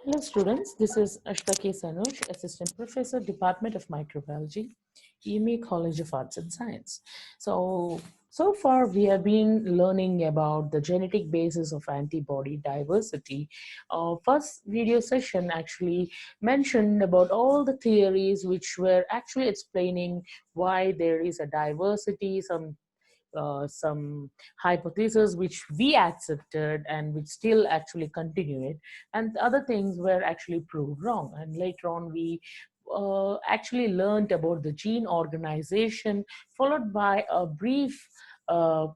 Hello students, this is Ashtaki Sanush, Assistant Professor, Department of Microbiology, EME College of Arts and Science. So far we have been learning about the genetic basis of antibody diversity. First video session actually mentioned about all the theories which were actually explaining why there is a diversity, some hypotheses which we accepted and which still actually continue it, and other things were actually proved wrong. And later on we actually learned about the gene organization, followed by a brief uh,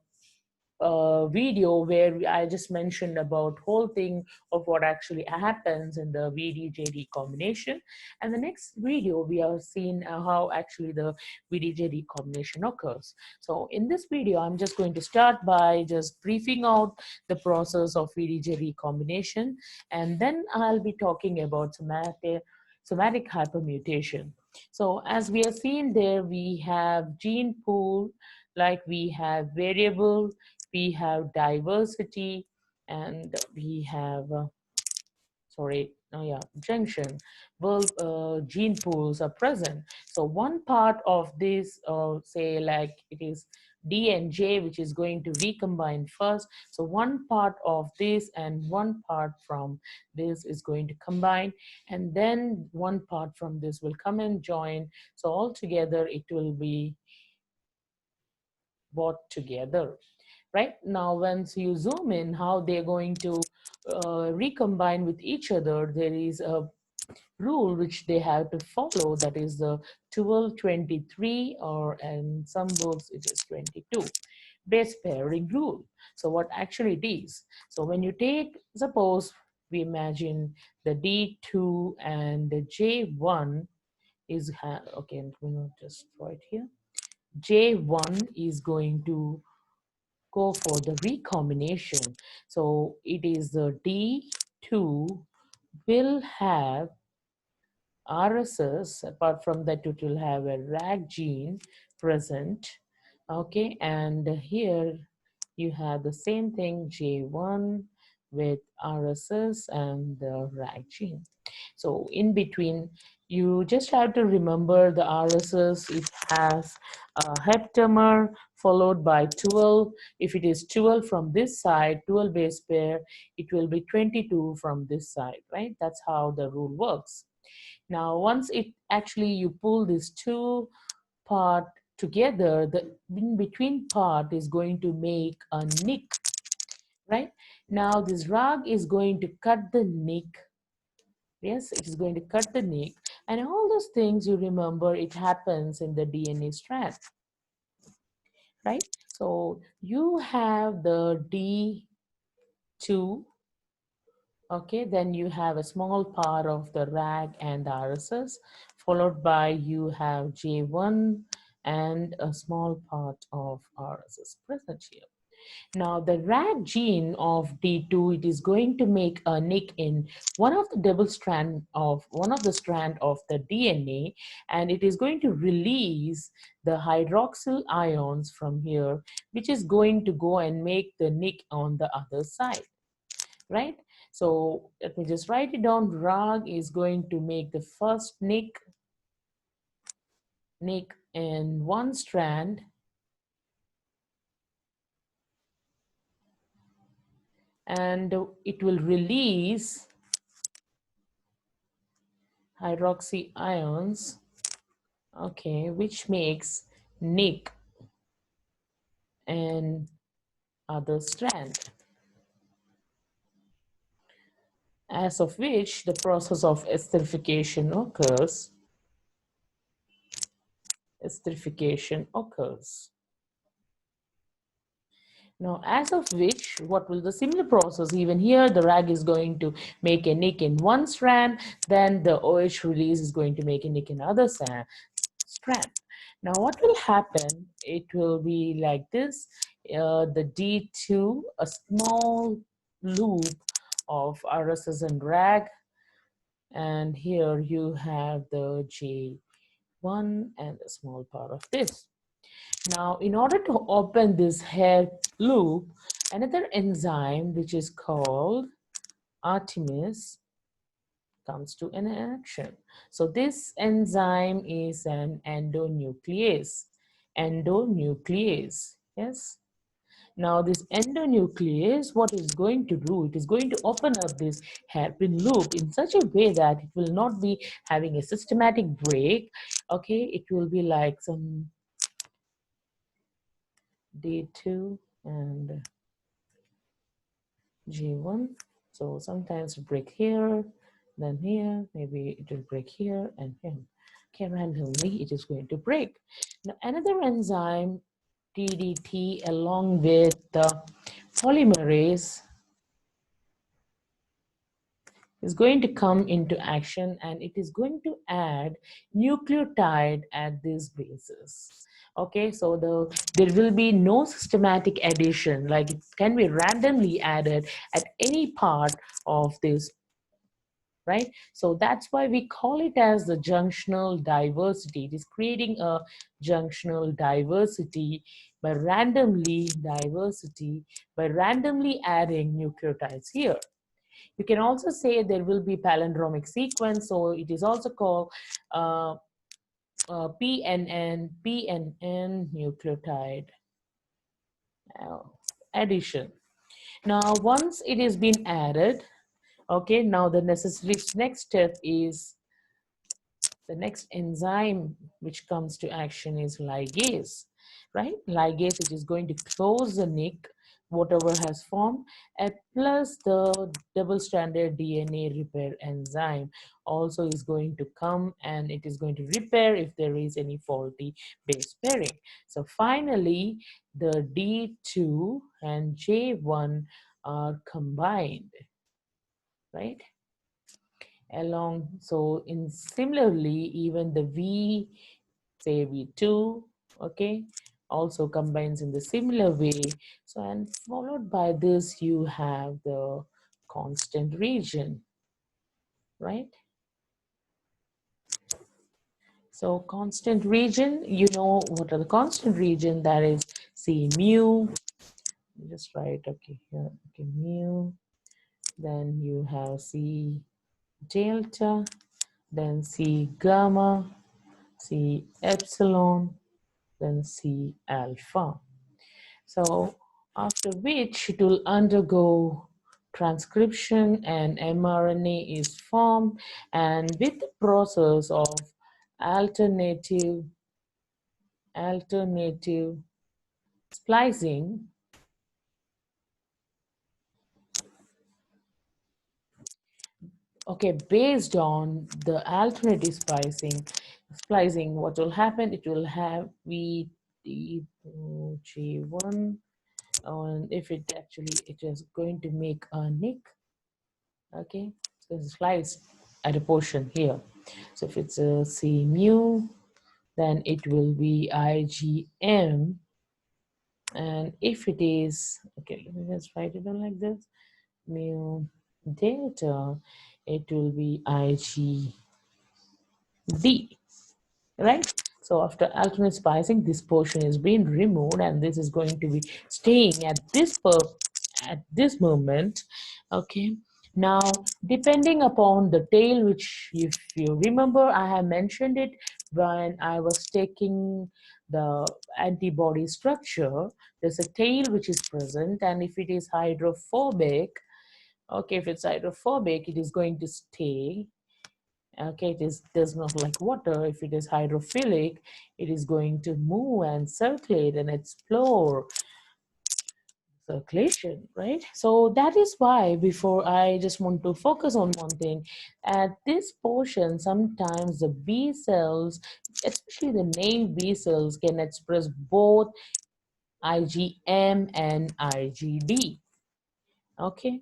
video where I just mentioned about whole thing of what actually happens in the VDJ combination. And the next video we have seen how actually the VDJ combination occurs. So in this video, I'm just going to start by just briefing out the process of VDJ recombination, and then I'll be talking about somatic hypermutation. So as we have seen there, we have gene pool, like we have variable, we have diversity, and we have junction. Well, gene pools are present. So one part of this, say like it is D and J, which is going to recombine first. So one part of this and one part from this is going to combine, and then one part from this will come and join. So altogether it will be brought together. Right now, once you zoom in how they're going to recombine with each other, there is a rule which they have to follow, that is the 12-23, or in some books it is 22 base pairing rule. So what actually it is, so when you take, suppose we imagine the D2 and the J1 is okay, I'm going to just write here, J1 is going to go for the recombination. So it is the D2 will have RSS, apart from that it will have a RAG gene present. Okay, and here you have the same thing, J1 with RSS and the RAG gene. So in between, you just have to remember the RSS, it has a heptamer followed by 12. If it is 12 from this side, 12 base pair, it will be 22 from this side, right? That's how the rule works. Now, once it actually you pull these two part together, the in between part is going to make a nick, right? Now this rag is going to cut the nick. Yes, it is going to cut the nick, and all those things you remember, it happens in the DNA strand, right? So you have the D2, okay, then you have a small part of the RAG and the RSS, followed by you have J1 and a small part of RSS present here. Now the RAG gene of D2, it is going to make a nick in one of the double strand of the DNA, and it is going to release the hydroxyl ions from here, which is going to go and make the nick on the other side, right? So let me just write it down. RAG is going to make the first nick in one strand, and it will release hydroxy ions, okay, which makes nick and other strand, as of which the process of esterification occurs. Now, as of which, what will the similar process, even here, the RAG is going to make a nick in one strand, then the OH release is going to make a nick in other strand. Now, what will happen, it will be like this, the D2, a small loop of RSS and RAG, and here you have the J1 and a small part of this. Now, in order to open this hair loop, another enzyme which is called Artemis comes to an action. So this enzyme is an endonuclease. Endonuclease, yes. Now this endonuclease, what it's going to do, it is going to open up this hairpin loop in such a way that it will not be having a systematic break. Okay, it will be like some D2 and G1. So sometimes break here, then here, maybe it will break here and here. Okay, randomly it is going to break. Now another enzyme, TDT, along with the polymerase, is going to come into action, and it is going to add nucleotide at these bases. Okay, so there will be no systematic addition, like it can be randomly added at any part of this, right? So that's why we call it as the junctional diversity. It is creating a junctional diversity by randomly adding nucleotides here. You can also say there will be palindromic sequence, so it is also called PNN nucleotide uh, addition. Now, once it has been added, okay, now the necessary next step is the next enzyme which comes to action is ligase, right? Ligase, which is going to close the nick, whatever has formed, and plus the double-stranded DNA repair enzyme also is going to come, and it is going to repair if there is any faulty base pairing. So finally, the D2 and J1 are combined, right? Along, so in similarly, even the V, say V2, okay, also combines in the similar way. So, and followed by this, you have the constant region, right? So constant region, you know what are the constant region? That is C mu. Just write, okay, here, okay, mu. Then you have C delta, then C gamma, C epsilon, then C alpha. So after which it will undergo transcription and mRNA is formed, and with the process of alternative splicing, okay, based on the alternative splicing, what will happen, it will have VDG1, and if it actually, it is going to make a nick, okay, so it slides at a portion here. So if it's a C mu, then it will be IgM, and if it is, okay, let me just write it down like this, mu delta, it will be IgD, right? So after alternate splicing, this portion is being removed, and this is going to be staying at this moment. Okay. Now, depending upon the tail, which if you remember, I have mentioned it when I was taking the antibody structure. There's a tail which is present, and if it is hydrophobic, okay, if it's hydrophobic, it is going to stay. Okay, it is does not like water. If it is hydrophilic, it is going to move and circulate and explore circulation, right? So that is why, before, I just want to focus on one thing. At this portion, sometimes the B cells, especially the naive B cells, can express both IgM and IgD. Okay,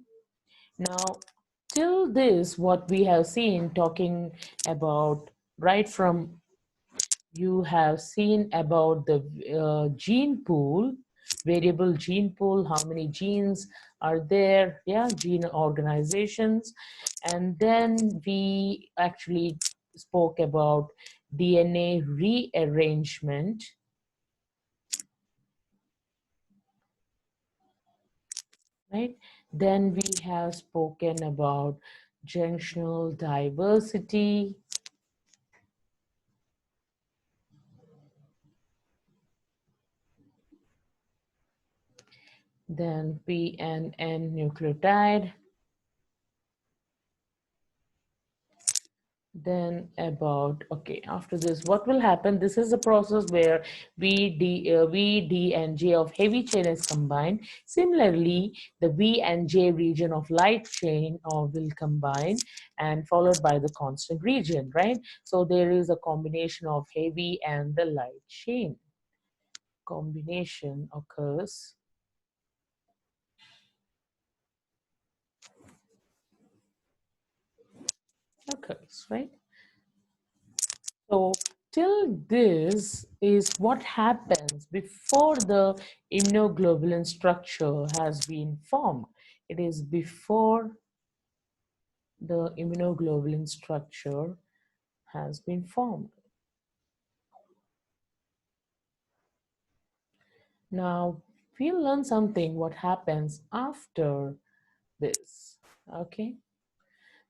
now till this, what we have seen, talking about right from, you have seen about the gene pool, variable gene pool, how many genes are there, yeah, gene organizations. And then we actually spoke about DNA rearrangement, right? Then we have spoken about junctional diversity, then PNN nucleotide, then about, okay, after this what will happen, this is a process where V, D and J of heavy chain is combined. Similarly, the V and J region of light chain will combine and followed by the constant region, right? So there is a combination of heavy and the light chain. Combination occurs, right? So till this is what happens before the immunoglobulin structure has been formed. It is before the immunoglobulin structure has been formed. Now we'll learn something what happens after this. Okay.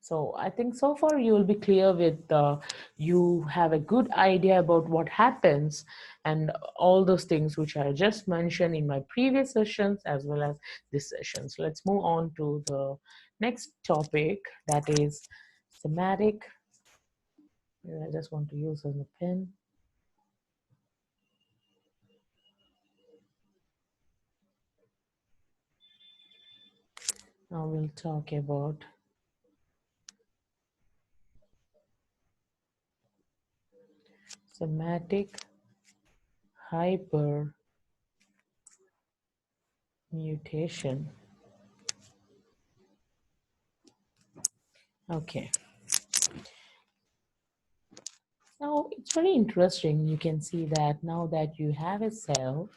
So I think so far you will be clear with, you have a good idea about what happens and all those things which I just mentioned in my previous sessions as well as this session. So let's move on to the next topic, that is somatic. I just want to use as a pen. Now we'll talk about somatic hypermutation. Okay. Now it's very interesting. You can see that now that you have a cell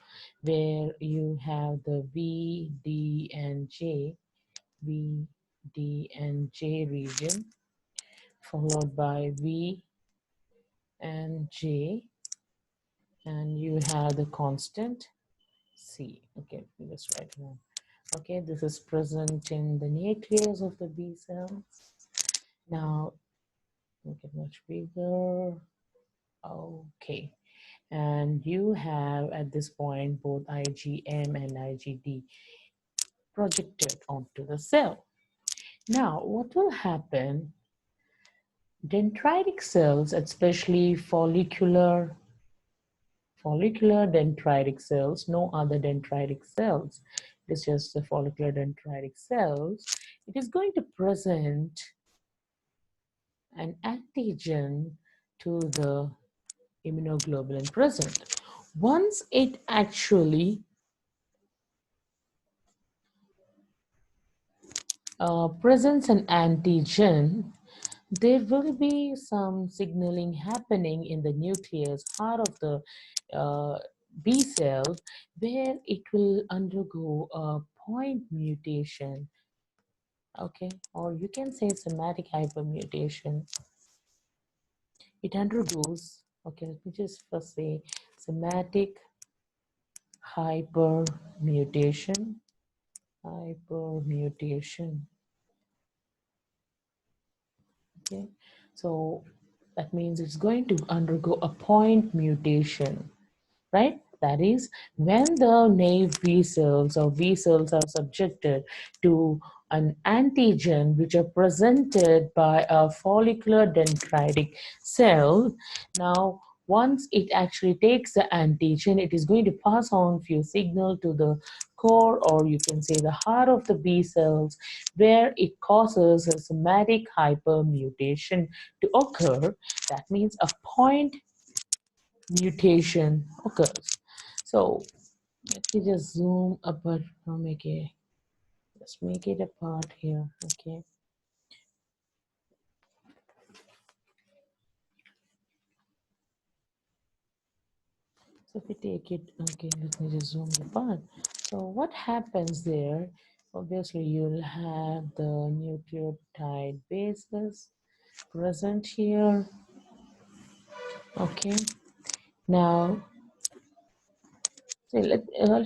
where you have the V, D, and J, V, D, and J region, followed by V and J, and you have the constant C. Okay, let me just write it down. Okay, this is present in the nucleus of the B cells. Now, make it much bigger. Okay. And you have at this point both IgM and IgD projected onto the cell. Now, what will happen? Dendritic cells, especially follicular dendritic cells, no other dendritic cells, it is just the follicular dendritic cells, it is going to present an antigen to the immunoglobulin present. Once it actually presents an antigen, there will be some signaling happening in the nucleus, heart of the B cell, where it will undergo a point mutation, okay, or you can say somatic hypermutation. It undergoes, okay, let me just first say somatic hypermutation, hypermutation. Okay, so that means it's going to undergo a point mutation, right? That is, when the naive B cells or V cells are subjected to an antigen which are presented by a follicular dendritic cell. Now, once it actually takes the antigen, it is going to pass on few signal to the core, or you can say the heart of the B cells, where it causes a somatic hypermutation to occur. That means a point mutation occurs. So let me just zoom up, but I'll make it, just make it a part here. Okay. So if we take it, okay, let me just zoom the part. So what happens there? Obviously, you'll have the nucleotide bases present here. Okay. Now, So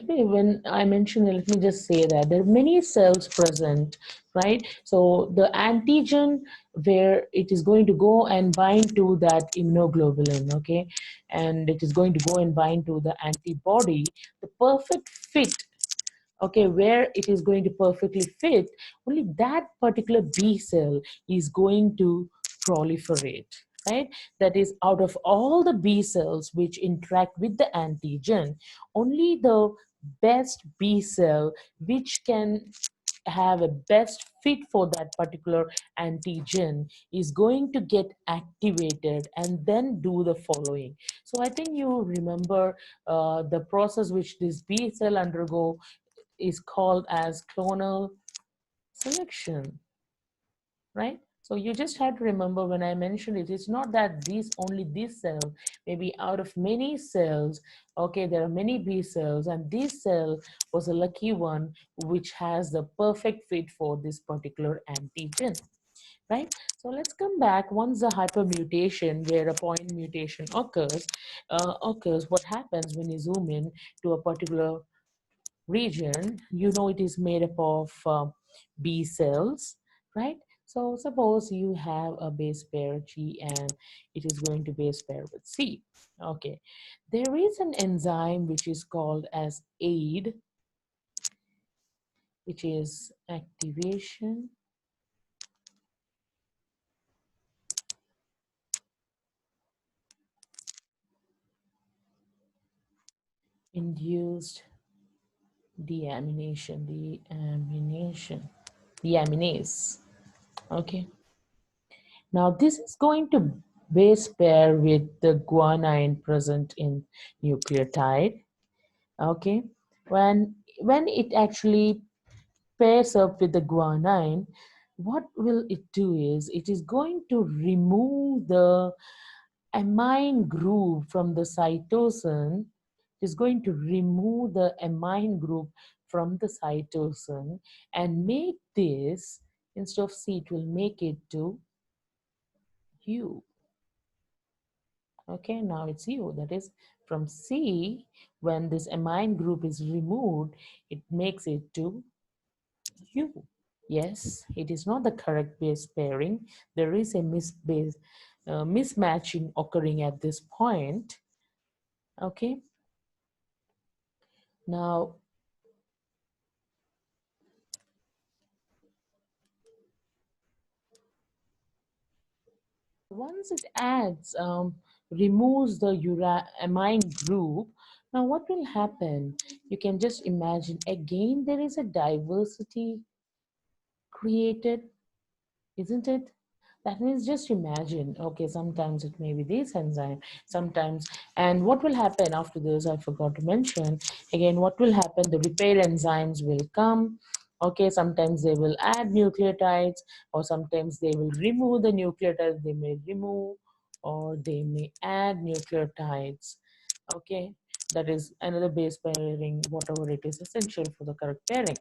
when I mention it, let me just say that there are many cells present, right? So the antigen where it is going to go and bind to that immunoglobulin, okay, and it is going to go and bind to the antibody, the perfect fit, okay, where it is going to perfectly fit, only that particular B cell is going to proliferate, right? That is, out of all the B cells which interact with the antigen, only the best B cell which can have a best fit for that particular antigen is going to get activated and then do the following. So I think you remember the process which this B cell undergo is called as clonal selection, right? So you just have to remember when I mentioned it, it's not that these only this cell, maybe out of many cells, okay, there are many B cells, and this cell was a lucky one which has the perfect fit for this particular antigen, right? So let's come back. Once the hypermutation, where a point mutation occurs, what happens when you zoom in to a particular region, you know it is made up of B cells, right? So suppose you have a base pair G and it is going to base pair with C. Okay, there is an enzyme which is called as AID, which is activation induced deaminase. Okay, now this is going to base pair with the guanine present in nucleotide. Okay, when it actually pairs up with the guanine, what will it do is it is going to remove the amine group from the cytosine. It is going to remove the amine group from the cytosine and make this, instead of C, it will make it to U. Okay, now it's U. That is, from C, when this amine group is removed, it makes it to U. Yes, it is not the correct base pairing. There is a mismatching occurring at this point. Okay, now once it removes the amine group, now what will happen? You can just imagine again there is a diversity created, isn't it? That means just imagine, okay, sometimes it may be this enzyme, sometimes, and what will happen after this, I forgot to mention, again, what will happen, the repair enzymes will come, okay, sometimes they will add nucleotides, or sometimes they will remove the nucleotides, they may remove, or they may add nucleotides, okay, that is another base pairing, whatever it is essential for the correct pairing.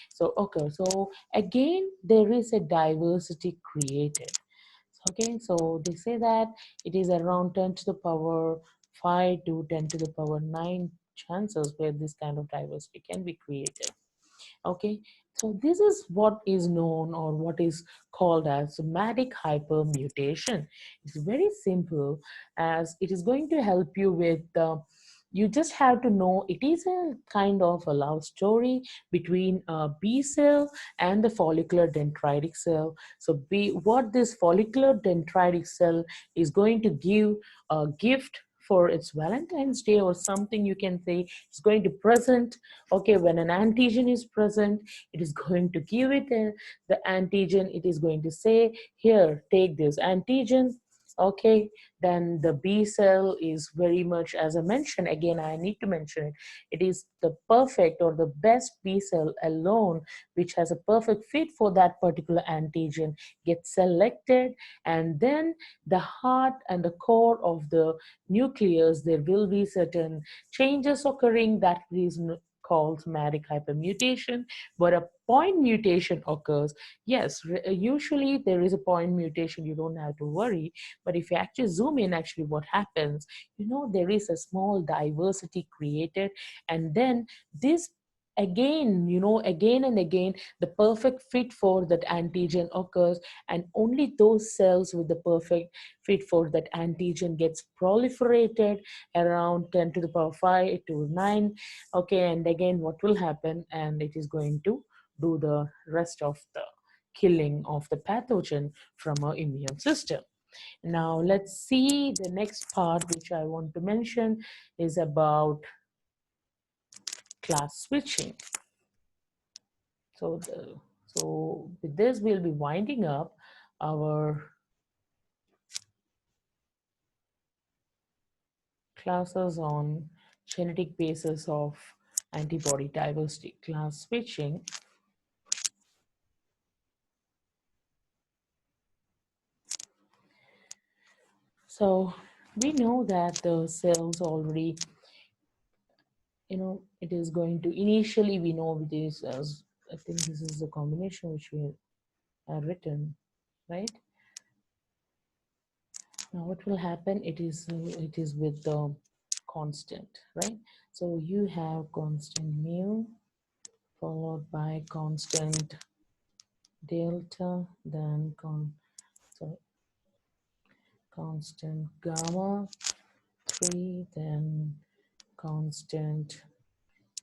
So, okay, so again, there is a diversity created. Okay, so they say that it is around 10 to the power 5 to 10 to the power 9 chances where this kind of diversity can be created. Okay, so this is what is known or what is called as somatic hypermutation. It's very simple, as it is going to help you with you just have to know it is a kind of a love story between a B cell and the follicular dendritic cell. So what this follicular dendritic cell is going to give a gift for its Valentine's Day or something, you can say it's going to present. Okay, when an antigen is present, it is going to give it the antigen. It is going to say, here, take this antigen. Okay, then the B cell is very much, as I mentioned, again, I need to mention it, it is the perfect or the best B cell alone, which has a perfect fit for that particular antigen, gets selected, and then the heart and the core of the nucleus, there will be certain changes occurring that is called somatic hypermutation, but a point mutation occurs. Yes, usually there is a point mutation, you don't have to worry. But if you actually zoom in, actually what happens, there is a small diversity created, and then this again, again and again, the perfect fit for that antigen occurs, and only those cells with the perfect fit for that antigen gets proliferated around 10 to the power 5 to 9. Okay, and again what will happen, and it is going to do the rest of the killing of the pathogen from our immune system. Now let's see the next part which I want to mention is about class switching. So with this, we'll be winding up our classes on genetic basis of antibody diversity class switching. So we know that the cells already, it is going to, initially we know it is as, I think this is the combination which we have written, right? Now what will happen, it is with the constant, right? So you have constant mu followed by constant delta, then constant gamma 3, then constant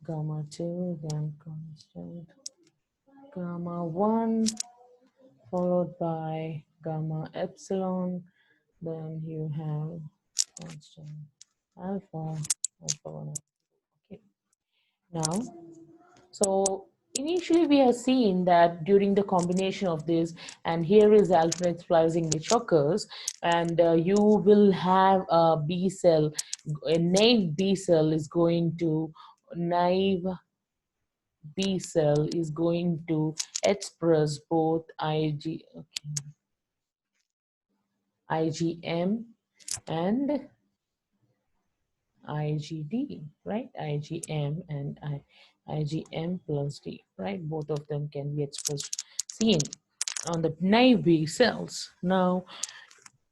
gamma 2, then constant gamma 1, followed by gamma epsilon, then you have constant alpha, alpha 1. Okay. Now, so initially we have seen that during the combination of this, and here is alternate splicing which occurs, and you will have a B cell, a naive B cell is going to, naive B cell is going to express both IgM and IgD, right? IgM and IgM plus D, right? Both of them can be expressed, seen on the naive B cells. Now,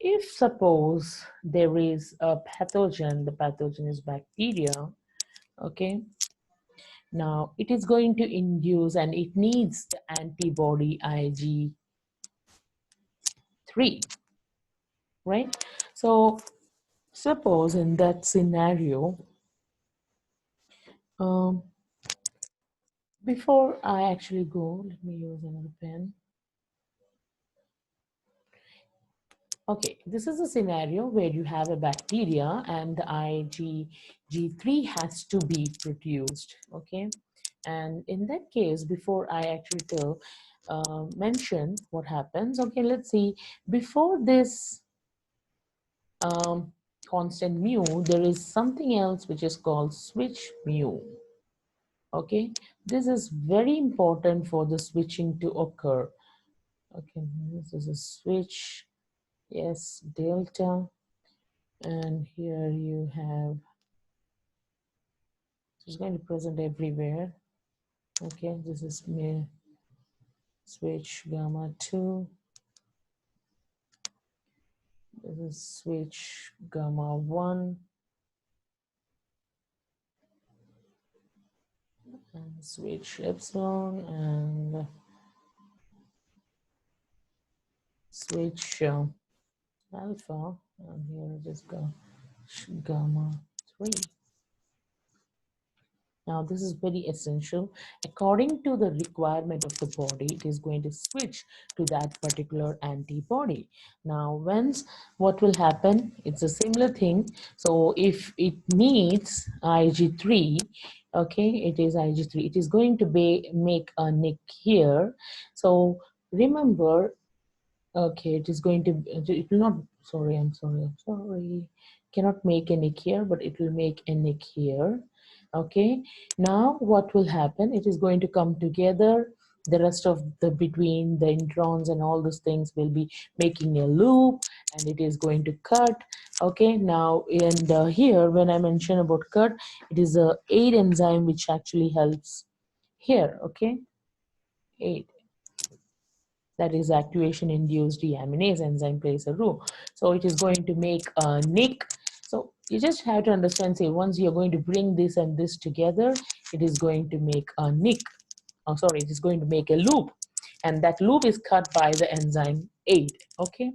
if suppose there is a pathogen, the pathogen is bacteria, okay? Now, it is going to induce, and it needs the antibody Ig3, right? So, suppose in that scenario, um, before I actually go, let me use another pen. Okay, this is a scenario where you have a bacteria and the IgG3 has to be produced, okay? And in that case, before I actually mention what happens, okay, let's see. Before this constant mu, there is something else which is called switch mu, okay? This is very important for the switching to occur. Okay, this is a switch, yes, delta. And here you have, it's going to present everywhere. Okay, this is me switch gamma 2. This is switch gamma 1. And switch epsilon and switch alpha. And here it is gamma 3. Now, this is very essential. According to the requirement of the body, it is going to switch to that particular antibody. Now, what will happen? It's a similar thing. So, if it needs Ig3, okay, it is Ig3. It is going to make a nick here. So, remember, okay, it is going to, it will not, sorry, I'm sorry. Cannot make a nick here, but it will make a nick here. Okay, now what will happen? It is going to come together the rest of the between the introns and all those things will be making a loop, and it is going to cut. Okay, now and here when I mention about cut, it is a aid enzyme which actually helps here. Okay, aid, that is activation induced deaminase enzyme plays a role. So it is going to make a nick. So you just have to understand, say once you're going to bring this and this together, it is going to make a nick. Oh, sorry, it is going to make a loop, and that loop is cut by the enzyme aid. Okay,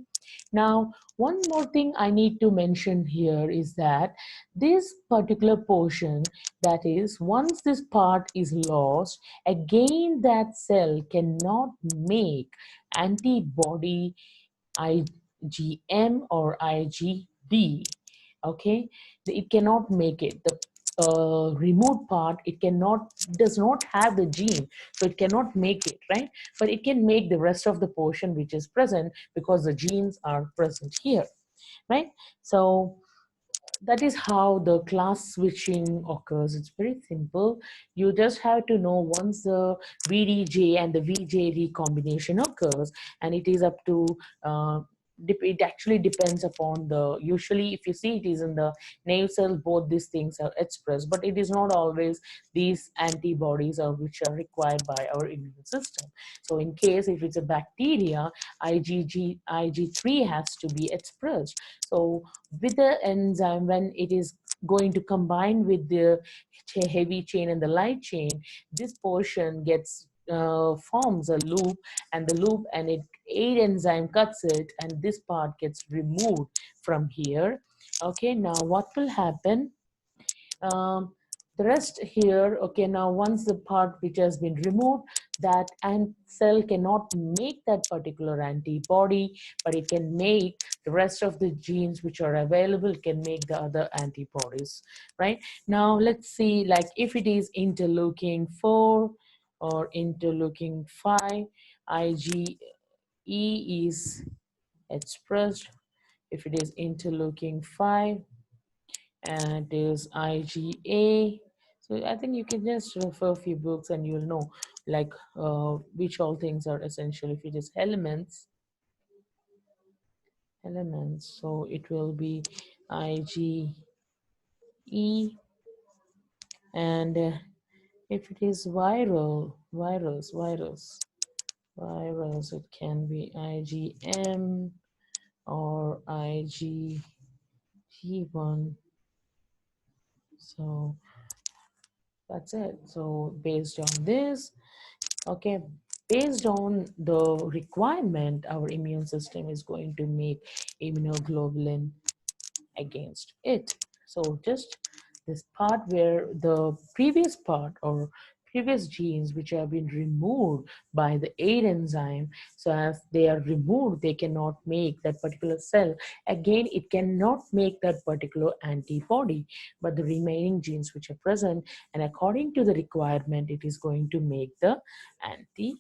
now one more thing I need to mention here is that this particular portion, that is once this part is lost, again that cell cannot make antibody IgM or IgD. Okay, it cannot make it. The removed part, it cannot, does not have the gene, so it cannot make it, right? But it can make the rest of the portion which is present because the genes are present here, right? So that is how the class switching occurs. It's very simple. You just have to know once the VDJ and the VJ recombination occurs, and it is up to it actually depends upon the, usually if you see it is in the nail cell, both these things are expressed, but it is not always these antibodies are which are required by our immune system. So in case if it's a bacteria, IG3 has to be expressed. So with the enzyme, when it is going to combine with the heavy chain and the light chain, this portion gets forms a loop, and the loop and it aid enzyme cuts it, and this part gets removed from here. Okay, now what will happen, um, the rest here. Okay, now once the part which has been removed, that and cell cannot make that particular antibody, but it can make the rest of the genes which are available, can make the other antibodies, right? Now let's see, like if it is interleukin 4 or interleukin 5, IgE is expressed. If it is interleukin 5 and it is IgA. So I think you can just refer a few books and you'll know like which all things are essential. If it is elements, so it will be IgE, and if it is virus, it can be IgM or IgG1. So that's it. So based on this, okay, based on the requirement, our immune system is going to make immunoglobulin against it. So just this part where the previous part or previous genes which have been removed by the aid enzyme, so as they are removed, they cannot make that particular cell again, it cannot make that particular antibody, but the remaining genes which are present, and according to the requirement, it is going to make the antibodies.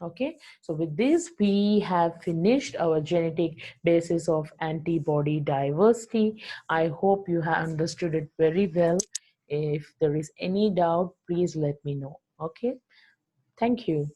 Okay, so with this we have finished our genetic basis of antibody diversity. I hope you have understood it very well. If there is any doubt, please let me know. Okay, thank you.